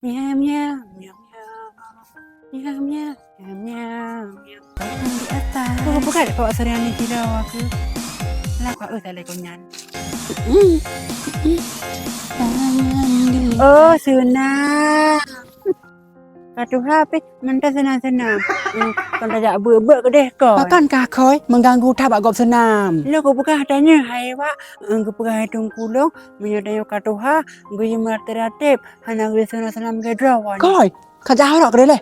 Miau miau miau miau miau miau miau miau. Bayang di atas. Buka dek bawa Suryani tidur aku. Lah kok tak ada kunyan. Oh sunat. Katuh HP mentah senam-senam. Kon tak buat ke deh kau. Pakankah kau mengganggu tabak gop senam? Lo kau buka tanya hai wa. Kau buka hitung kulung menyadaya katuha. Kau yang merteratif. Hana gue senam-senam ke drawan. Kau, kerja harap ke leh.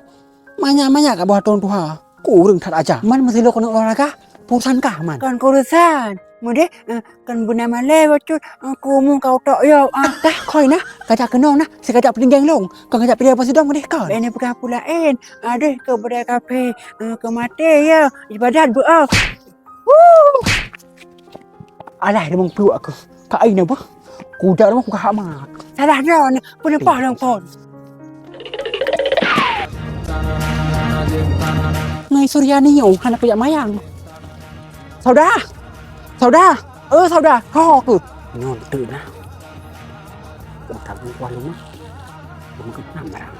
Banyak-banyak kat bawah tuan tuha. Kurang tak aja. Man mesti lo kena olahraga. Purusan kah man? Kan kurusan. Mudah kan buna malai bacot. Aku mu kau tak yo. Dah kau nah, kerja kena nah. Sekejap peninggang long. Kau kerja pilih apa sedang mudah kau? Ini bukan pulain. Aduh ke budaya kafe. Ke mati ya. Ibadat bu. Alah, dia mong peluk aku. Kak Aina apa? Kuda dia mong kuka mak. Salah dah ni. Pun apa lang pon. Ngay Suryani yo, hana punya mayang. Saudara. Saudara. Saudara. Kau aku. Non tự nah. Kau tak kuat lu mah. Kau kenapa barang?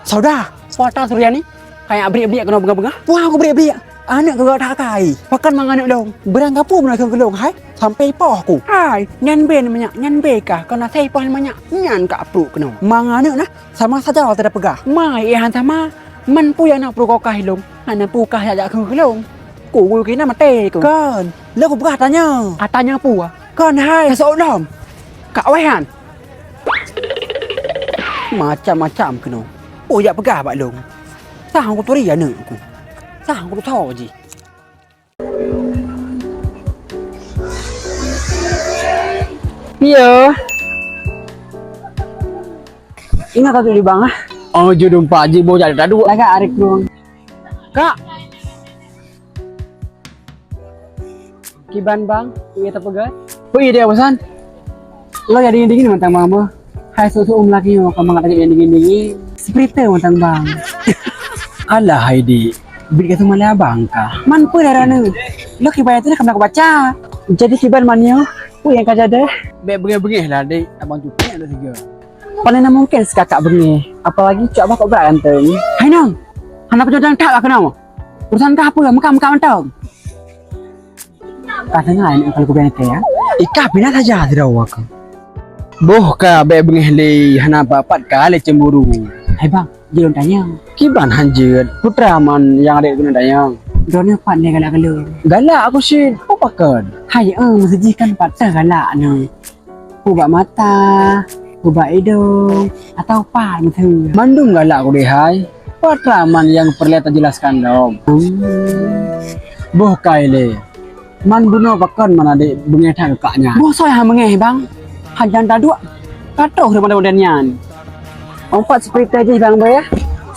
Saudara, suara Suryani. Kayak beri-beri kena benga-benga. Wah, aku beri-beri. Anak kau tak kai. Pakan mang anak dong. Berang kapu mana kau kelong hai? Sampai poh aku. Hai, nyan ben banyak. Nyan be kah? Kau nak saya pon banyak. Nyan ka apru kena. Mang anak nah sama saja kalau tidak pegah. Mai ihan sama. Man pu yang nak pro kau kah long. Hana pu kah ya kau kelong. Ku kena mati ku. Kan, lo aku pegah tanya. Atanya pu ah. Kan hai, kasih dom. Kak Waihan. Macam-macam kena. Oh ya pegah pak long. Sah aku tu ria nak aku. Sah aku tu tahu je. Iya. Ingat tak di bang ah? Oh jodoh Pak Haji mau jadi tadu. Lagi arik doang. Kak, Kiban bang, iya tak pegat. oh iya dia pesan. Lo ya dingin mantang bang mo. Hai susu lagi mau kamu ngata jadi dingin. Seperti mantang bang. Alah Heidi, beri kata malah abang kah? Man pu darah nu. Lo kibaya tu nak baca. Jadi kiban manyo. Pu yang kaja deh. Bengih-bengih lah dek, abang cuti ada tiga. Paling mungkin sekakak bengi. Apalagi cak abah kok berantem. Hai nang, anak pejodohan tak lah kenal. Urusan kah apa? Muka mantau. Katanya lain kalau gue bengke ya. Ika bina saja tidak awak. Boh ka bengih le hana bapat kali cemburu. Hai bang, jangan tanya. Kiban hanjir, putra man yang ada guna dayang. Dornya pan ni galak-galak. Galak aku sih, apa kan? Hai mesti patah galak ni. Ubah mata, ubah hidung, atau apa macam. Mandung galak aku deh hai. Putra man yang perlihat jelaskan dong. Boh kaile. Man bunuh pakan mana dek bengih tak kakaknya. Bosok yang mengeh bang. Hajan dah dua. Katoh daripada modernnya. Empat seperti aja bang boy ya.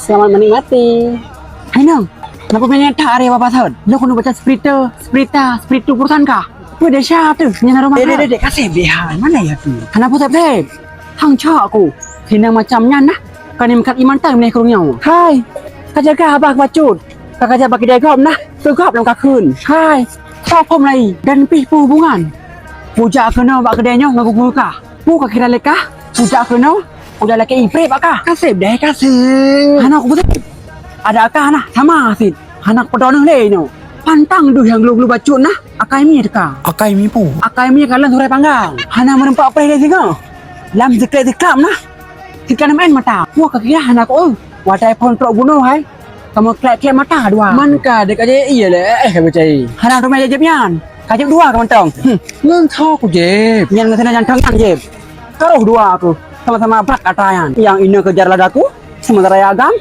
Selamat menikmati. Hai nang, kenapa punya tak area bapak tahun? Lo kena baca spiritu perusahaan kah? Gue dah syah tu, punya rumah. Dek kasih behan mana ya tu? Kenapa tak? Hang cak aku. Hina macamnya nah. Kan yang kat iman tak menek kurungnya. Hai, kau jaga abah bacut. Kau jaga bagi dia gom nah. Tegap dalam kakun. Hai, kau pom lagi dan pih hubungan. Puja kena bak kedainya ngaku kah? Pu kak kira lekah? Puja kena? Udah laki ipre bak kah? Kasih deh kasih. Anak aku betul. Ada akah nah sama sih. Anak pedoneng le no. Pantang duh yang gelu bacut nah. Akai mi deka. Akai mipu. Akai mi kalan surai panggang. Hana merempak pre dia singa. Lam ziklam nah. Kita main mata. Pu kak kira anak aku. Wadai pon pro bunuh hai. Kamu klek mata dua. Man ka dek aja iya le percaya. Anak rumah jebnya. Kajib dua kawan tong. Ngan tahu aku jeb. Yang ngasih jantan kan jeb. Taruh dua aku. Sama-sama bak katayan. Yang ini kejar ladaku. Sementara ya agam.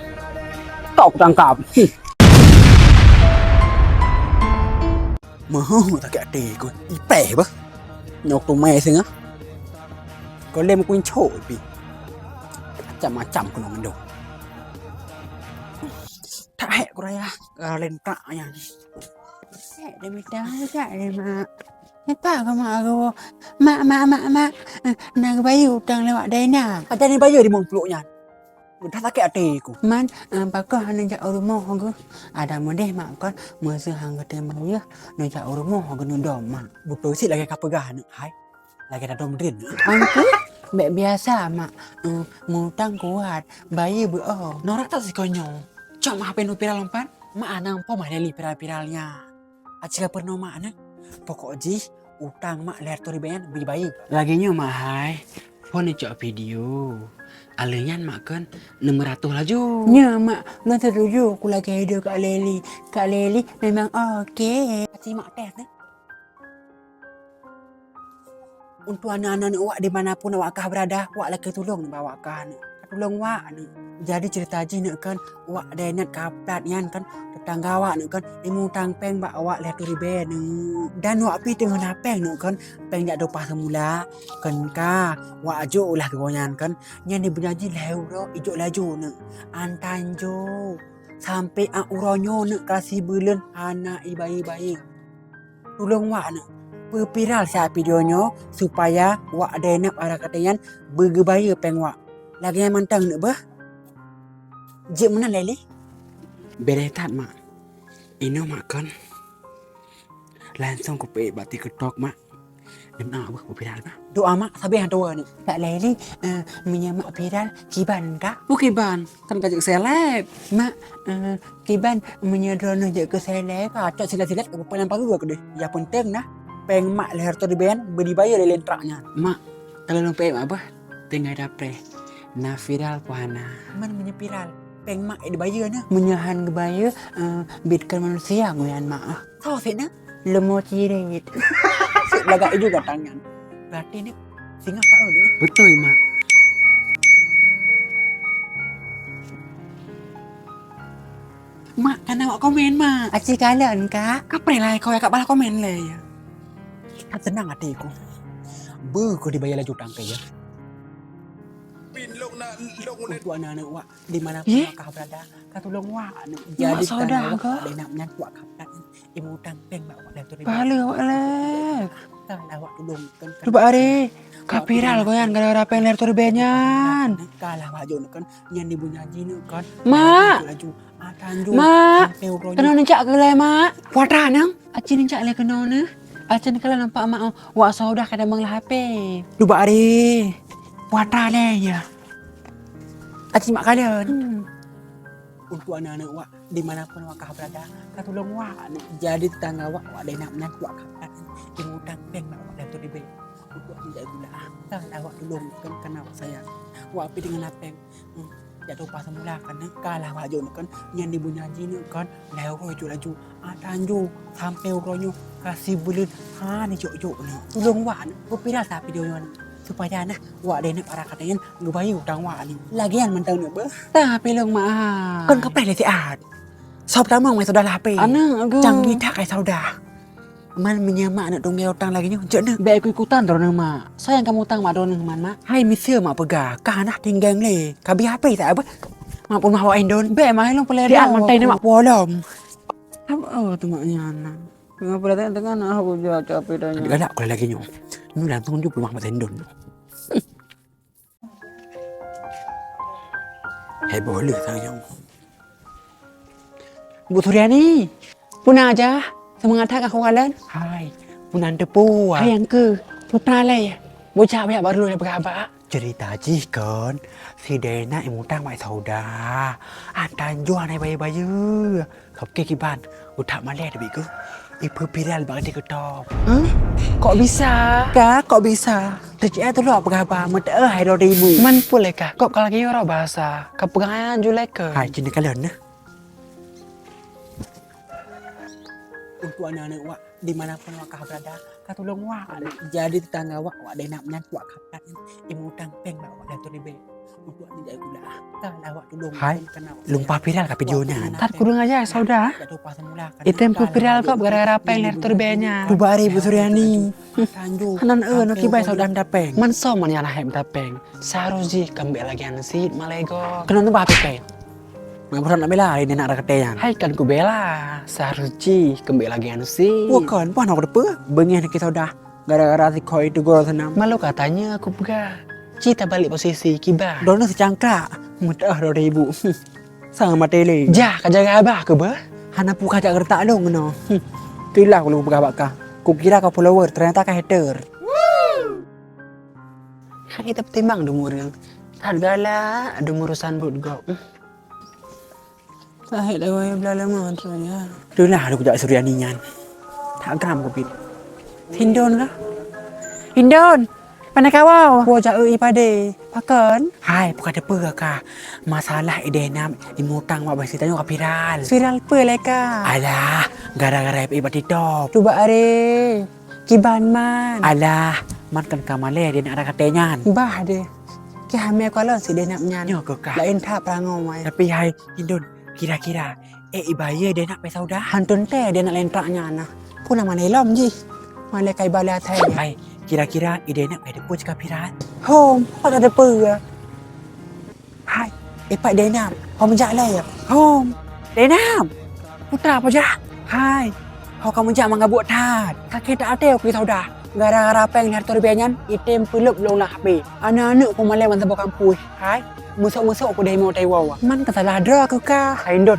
Kau tangkap. Mahu tak kaya dek aku. Ipeh bah. Nyok tu mai singa. Kau lem kuin choi pi. Macam-macam kena mendung. Tak hek aku raya. Kalen tak yang. Dia minta tak dia mak. Apa kau mak aku? Mak. Nak bayu utang lewat dana. Ada ni bayar di mong peluknya. Mudah tak kaya dek aku. Man, pakah nak rumah aku. Ada modeh mak kon masa hang kata bayu nak rumah aku nundom mak. Butuh sih lagi kapegah nak hai. Lagi dah dom drin. Angku Mek biasa mak. Mutang kuat. Bayi beoh. Norak tak si konyol. Cok mak HP nu viral lompat. Mak anang po mah leli viral-viralnya. Acila pernah mak anak. Pokok ji utang mak leher tori bayan beli bayi. Laginya mak hai. Pon cok video. Alian mak kan 600 laju. Ya mak, nggak setuju. Aku lagi hidup Kak Leli. Kak Leli memang oke. Kasih mak teh nih. Untuk anak-anak awak dimanapun awak kah berada, awak lagi tolong bawa kan. Tolong awak ni. Jadi cerita je nak kan, awak ada ingat kaplat yan kan, tetangga awak nak kan, imu tang peng bak awak lihat turi ben. Dan awak pi dengan apeng nak kan, peng jak dopa semula. Kan ka, awak ajo lah kegonyan kan. Yang dibenyaji leuro ijo laju nak. Antanjo. Sampai uronyo nak kasih bulan anak bayi-bayi. Tolong awak nak. Viral sa videonya supaya wak ada nak arah katayan bergebaya peng wak. Lagi yang mantang nak bah. Jek mana lele? Beretat mak. Ini mak kan. Langsung ku pe bati ketok mak. Dan bah viral bah. Doa mak sabi han doa ni. Tak lele menyemak viral kiban kak. Kiban kan kajak seleb. Mak kiban menyedrono je ke seleb. Cak silat-silat ke pelan paru ke deh. Ya penting nah. Peng mak leher tu dibayan beri bayar dari lentraknya. Mak, kalau lupa mak apa? Tengah dapre. Na viral puana. Mana punya viral? Peng mak dibayar na. Menyahan gebaya bitkan manusia ngoyan mak. Tahu sih na? Lemo cirit. Lagak juga tangan. Berarti ni singa pak ni. Betul mak. Mak, kan awak komen mak. Aci kalian kak. Kapre lah kau yang kak balah komen lah ya. Tenang hatiku. Kau dibayar laju tangkai ya. Untuk anak-anak wak dimanapun kau berada, kau tolong wak. Jadi saudara kau. Ada nak menyat wak kapal. Ibu tangpeng wak dah tu. Balik wak lek. Kalau wak tolong kan. Coba hari. Kapiral kau yang gara-gara pengen leher tu benyan. Kalah wak jauh kan. Yang ibu nyaji kan. Mak. Mak. Kena nencak ke leh mak. Wata nang. Aci nencak leh kena ne. Acan kalau nampak mak wak saudah kadang manglah HP. Lupa hari. Wata leh ya. Aci mak kalian. Untuk anak-anak wak dimanapun wak kah berada, kau tolong wak. Jadi tetangga wak ada nak menyat wak kapal. Ibu tangpeng wak dah tu dibe. Untuk tidak gula. Kalau wak tolong kan kena wak sayang. Wak pi dengan apeng. Jatuh pas semula kan kalah wak jauh kan yang dibunyaji ni kan leuro laju tanju sampai uronyo kasih bulan ni jok ni tolong wak aku pilih sa video ni supaya nah wak ada nak para katanya ngebayi utang wak ni lagian mentang ni bah tapi long mah kan kapel si ad sob tamang mai saudara HP anang canggih tak kayak saudara man menyemak nak dong utang lagi ni jok nak baik ikutan dorang mak sayang kamu utang mak dorang man mak hai misal mak pegah kanah tinggang le kabi HP tak apa mak pun mau endon baik mak long pelai dia mantai mak polom apa tu maknya anak ngapa datang tengah nak aku jual capek dah galak kalau lagi nyu nu langsung ju rumah mak endon hai boleh sayang Bu Suryani punah aja semangat aku kalian. Hai, punan depu. Hai yang ke, putra leh. Bocah banyak baru dah berapa? Cerita ji kan, si Dena ibu tang mai sauda. Antan jual naik bayi-bayi. Kau kiban, utak malah ada biku. Ibu viral banget di ketop. Kok bisa? Kak, kok bisa? Terjadi tu lo berapa? Mata hai 2,000. Man boleh kak? Kok kalau lagi orang bahasa? Kau pegangan julek ke? Hai, jenis kalian nah. Untuk anak-anak wak dimanapun wak kah berada, kau tolong wak. Jadi tetangga wak ada nak menyat wak kapal. Ibu tangpeng wak dah tu dibe. Untuk ni jadi gula. Kalau wak tolong. Hai, lupa viral ke videonya. Tak kurang aja saudara. Itu yang viral kok gara-gara peng leher tu dibenya. Rubari Bu Suryani. Hanan nak kibai saudara dapeng. Man so man yalah hem dapeng. Seharusnya kembali lagi ansi malego. Kenapa apa peng? Mengaparan nak bela ini nak raketean. Hai kan ku bela. Seharusnya kembali lagi anu sih. Bukan, puan aku depe. Bengian kita udah gara-gara si koi itu gol senam. Malu katanya aku pegah. Cita balik posisi kiba. Dona secangkrak. Mudah 2,000. Sang matele. Jah kajaga abah ke bah? Hana pu kajak gertak dong no. Itulah aku lupa bakah. Ku kira kau follower ternyata kau hater. Hai tapi timbang dumur yang hargala dumurusan buat go. Sahih dah gua belala mantranya. Dulah aku jak Suryani nyan. Tak gram ko pit. Hindon lah. Hindon. Pandai kawau. Gua jak pade. Pakan. Hai, bukan ada apa kah? Masalah ide nam imutang mak basi tanya viral. Viral apa lah kah? Alah, gara-gara ibat TikTok. Cuba are. Kiban man. Alah, man kan kamale dia nak ada katanya. Bah deh. Ki hame ko lah si dia nak nyan. Yo ke kah? Lain tak pelangau mai. Tapi hai, Hindon, kira-kira ibaya dia nak pesau dah. Hantun teh dia nak lentraknya nah. Pun nama nelom ji. Malai kai balai thai. Hai, kira-kira ide nak ada puj kapiran. Hom, ada apa ya? Hai, pak dia nak. Hom menjalai ya. Hom. Dia nak. Putra apa jah? Hai. Hau kamu jak mangga buat tat. Kakek tak ada aku tahu dah. Gara-gara peng lihat torbianyan, item pelup long lah HP. Anak-anak aku malai man sebab kampus. Hai. Musuk-musuk aku dah mau taiwa. Man kesalah dra aku kah? Haindon.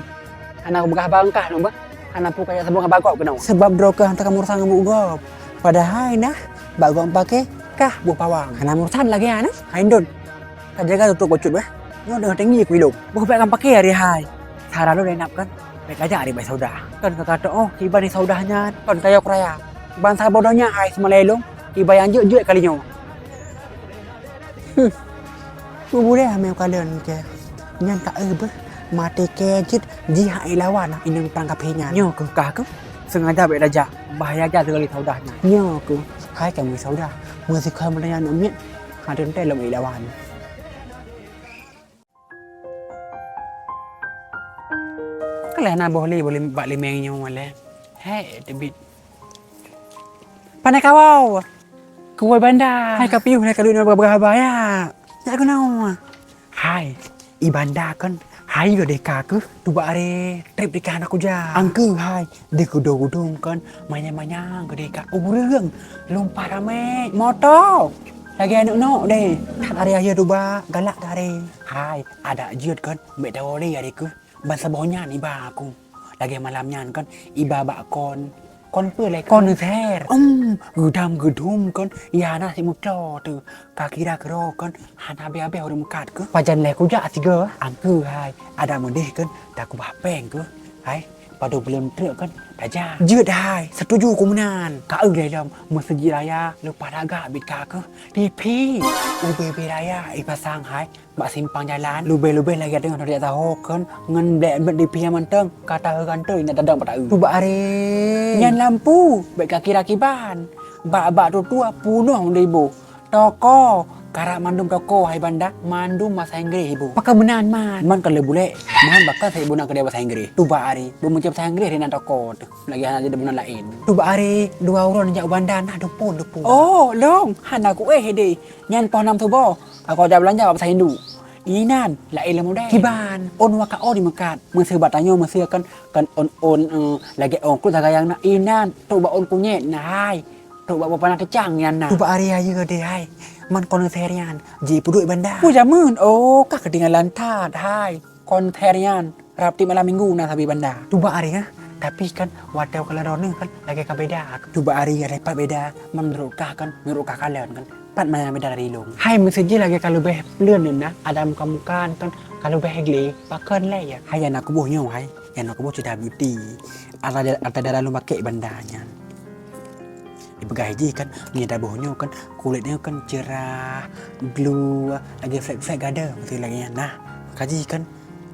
Anak aku bekah bangkah no ba. Anak aku kayak sebab ngabagok kena. Sebab dra kah hantar kamu sang ngabuk gop. Padahal nah, bagong pakai kah buah pawang. Anak urusan lagi ana. Haindon. Ka jaga tutup kocut bah. Nyo dah tinggi aku hidup. Bukan pakai pakai hari hai. Cara lu dah napkan. Baik aja hari baik saudah. Kan kata oh tiba ni saudahnya. Kan kayak raya. Bangsa bodohnya hai semalelong. Tiba yang juk kalinya. Aku boleh ambil kalian ke. Nyan tak bah. Mati ke jit jihad lawan inang tangkap henya. Nyo ke kah ke? Sengaja baik aja. Bahaya aja sekali saudahnya. Nyo ke. Hai kamu saudah. Mesti kau menanya namit. Hadun teh lom lawan. Kalau nak boleh bak limengnya malah. Hei, debit. Pandai kawau. Kuai bandar. Hai kapiu nak kalu nak berbahaya. Ya aku nak. Hai, ibanda kan. Hai gede kaku. Tu are trip di kan aku ja. Angku hai. Di kudung kan. Manya-manya gede kak. Urang. Lompat rame. Motor. Lagi anak nok deh. Hari aja tu ba galak dari. Hai, ada jut kan. Beda oli adikku. Bangsa bohnya ni ba aku. Lagi malamnya kan iba bak kon per lai kon ther. Gedam kan. Ya na si mutlo tu. Kakira kero kan. Hana be orang kat ke. Pajan le ku ja tiga. Angku hai. Ada mendeh kan. Tak ku bapeng ke. Hai. Padu belum truk kan. Daja. Jut hai. Setuju ku menan. Ka lai dalam masjid raya lupa agak bit ka ke. DP. UBB raya ipasang hai. Bak simpang jalan. Lube lagi dengan dia tahu kan. Ngan blek DP yang manteng. Kata kantor nak dadang pada tu ba are. Nyan lampu. Baik kaki rakiban. Bak tua punuh ibu. Toko. Karak mandum toko hai banda. Mandum bahasa Inggris ibu. Pakai benan man. Man kalau boleh. Man bakal saya ibu nak kerja bahasa Inggris. Tu ba are. Mencap bahasa Inggris dengan toko tu. Lagi hanya ada benan lain. Tu ba are. 2 orang jak banda nak dupun. Oh, long. Han aku deh. Nyan pohon nam tu bo. Aku ada belanja bahasa Hindu. Inan lain lemu deh. Kiban on waka on di mekat. Mesir batanyo mesir kan on lagi on ku sagayang nak inan tu ba on kunyet nah hai. Tu ba bapa nak kecang yan nah. Tu ba area je deh hai. Man konterian ji puduk bandar. Ku jamun. Oh, kak ketinggalan tat hai. Konterian Rapti malam minggu nah sabi bandar. Tu ba area tapi kan wadau kalaron kan lagi ka beda. Tu ba area repat beda. Menurut kah kalian kan. Pat mana beda dari long. Hai mesej lagi kalau beh ลื่อนนึงนะอดัมkamu kan kalau beh gle pakan lah ya. Hai yang aku bohnya hai. Yang aku boh cerita beauty. Ada dalam pakai bandanya. Dipegai je kan nyata bohnya kan kulitnya kan cerah, glow, lagi flek ada mesti lagi nah. Kaji kan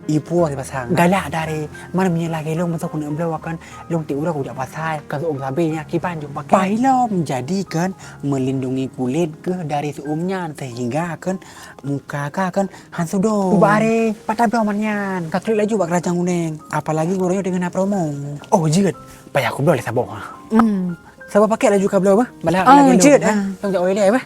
ibu si pasang galak dari mana punya lagi long masuk kena belau kan long tiura aku jak pasai kalau om sabenya kipan juga pakai lom jadi kan melindungi kulit ke dari seumnya sehingga kan muka kan hansudo bare patah bromanyan kakrik lagi bak rajang uneng apalagi gorengnya dengan promo oh jid payah aku belau le sabong sabong pakai lagi ka belau bah balak lagi jid tong jak oi le bah